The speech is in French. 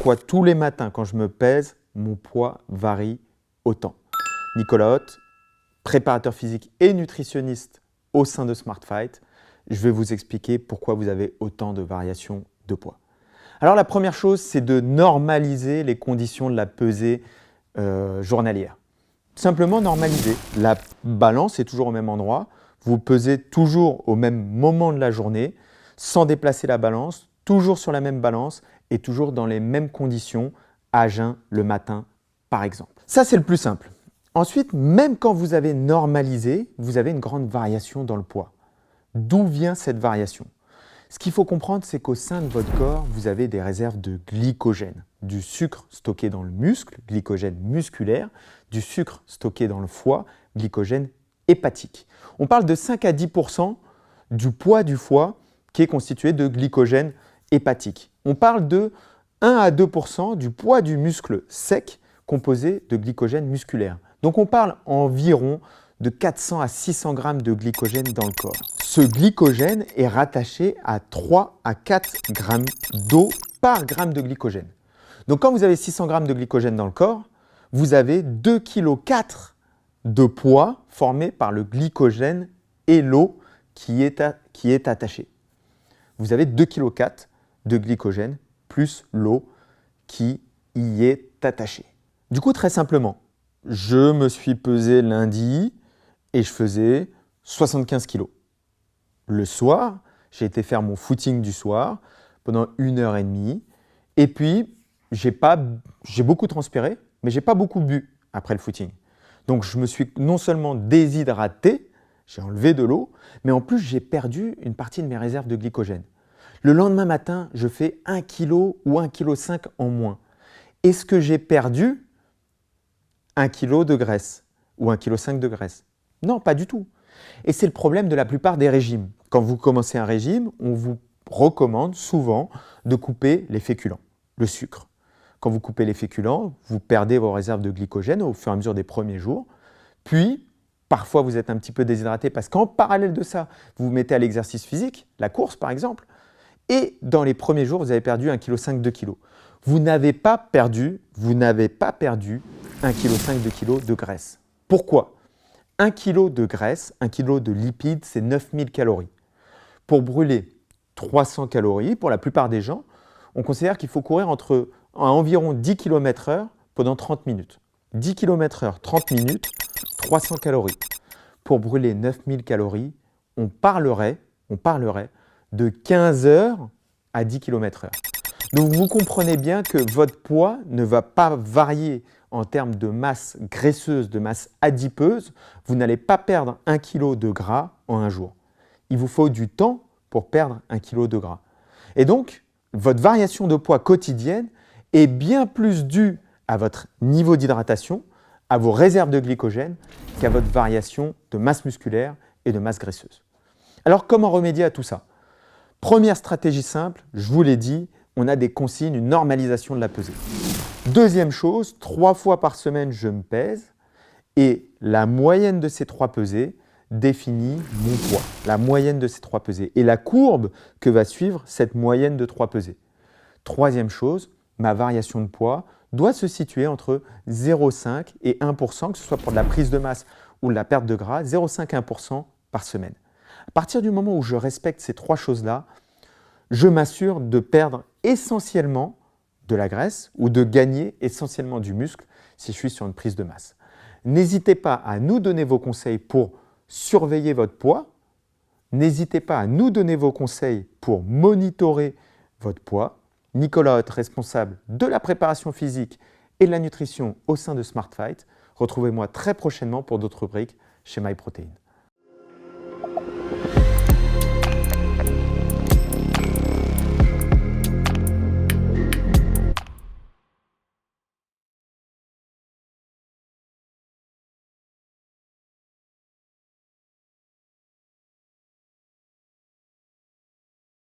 pourquoi tous les matins quand je me pèse, mon poids varie autant. Nicolas Hott, préparateur physique et nutritionniste au sein de Smart Fight. Je vais vous expliquer pourquoi vous avez autant de variations de poids. Alors la première chose, c'est de normaliser les conditions de la pesée journalière. Simplement normaliser. La balance est toujours au même endroit. Vous pesez toujours au même moment de la journée, sans déplacer la balance, toujours sur la même balance et toujours dans les mêmes conditions, à jeun le matin par exemple. Ça, c'est le plus simple. Ensuite, même quand vous avez normalisé, vous avez une grande variation dans le poids. D'où vient cette variation? Ce qu'il faut comprendre, c'est qu'au sein de votre corps, vous avez des réserves de glycogène, du sucre stocké dans le muscle, glycogène musculaire, du sucre stocké dans le foie, glycogène hépatique. On parle de 5 à 10% du poids du foie qui est constitué de glycogène hépatique. On parle de 1 à 2% du poids du muscle sec composé de glycogène musculaire. Donc on parle environ de 400 à 600 grammes de glycogène dans le corps. Ce glycogène est rattaché à 3 à 4 grammes d'eau par gramme de glycogène. Donc quand vous avez 600 grammes de glycogène dans le corps, vous avez 2,4 kg de poids formé par le glycogène et l'eau qui est attachée. Vous avez 2,4 kg de glycogène plus l'eau qui y est attachée. Du coup, très simplement, je me suis pesé lundi et je faisais 75 kg. Le soir, j'ai été faire mon footing du soir pendant 1h30 et puis j'ai beaucoup transpiré, mais j'ai pas beaucoup bu après le footing. Donc je me suis non seulement déshydraté, j'ai enlevé de l'eau, mais en plus j'ai perdu une partie de mes réserves de glycogène. Le lendemain matin, je fais 1 kg ou 1,5 kg en moins. Est-ce que j'ai perdu 1 kg de graisse ou 1,5 kg de graisse? Non, pas du tout. Et c'est le problème de la plupart des régimes. Quand vous commencez un régime, on vous recommande souvent de couper les féculents, le sucre. Quand vous coupez les féculents, vous perdez vos réserves de glycogène au fur et à mesure des premiers jours. Puis, parfois, vous êtes un petit peu déshydraté parce qu'en parallèle de ça, vous vous mettez à l'exercice physique, la course par exemple. Et dans les premiers jours, vous avez perdu 1,5 kg, 2 kg. Vous n'avez pas perdu 1,5 kg, 2 kg de graisse. Pourquoi? 1 kg de graisse, 1 kg de lipides, c'est 9000 calories. Pour brûler 300 calories, pour la plupart des gens, on considère qu'il faut courir à environ 10 km/h pendant 30 minutes. 10 km/h, 30 minutes, 300 calories. Pour brûler 9000 calories, on parlerait de 15 heures à 10 km/h. Donc vous comprenez bien que votre poids ne va pas varier en termes de masse graisseuse, de masse adipeuse. Vous n'allez pas perdre 1 kg de gras en un jour. Il vous faut du temps pour perdre 1 kg de gras. Et donc, votre variation de poids quotidienne est bien plus due à votre niveau d'hydratation, à vos réserves de glycogène, qu'à votre variation de masse musculaire et de masse graisseuse. Alors, comment remédier à tout ça? Première stratégie simple, je vous l'ai dit, on a des consignes, une normalisation de la pesée. Deuxième chose, 3 fois par semaine, je me pèse et la moyenne de ces 3 pesées définit mon poids. La moyenne de ces 3 pesées et la courbe que va suivre cette moyenne de 3 pesées. Troisième chose, ma variation de poids doit se situer entre 0,5 et 1%, que ce soit pour de la prise de masse ou de la perte de gras, 0,5 à 1% par semaine. À partir du moment où je respecte ces 3 choses-là, je m'assure de perdre essentiellement de la graisse ou de gagner essentiellement du muscle si je suis sur une prise de masse. N'hésitez pas à nous donner vos conseils pour surveiller votre poids. N'hésitez pas à nous donner vos conseils pour monitorer votre poids. Nicolas Hott, responsable de la préparation physique et de la nutrition au sein de Smart Fight. Retrouvez-moi très prochainement pour d'autres rubriques chez MyProtein.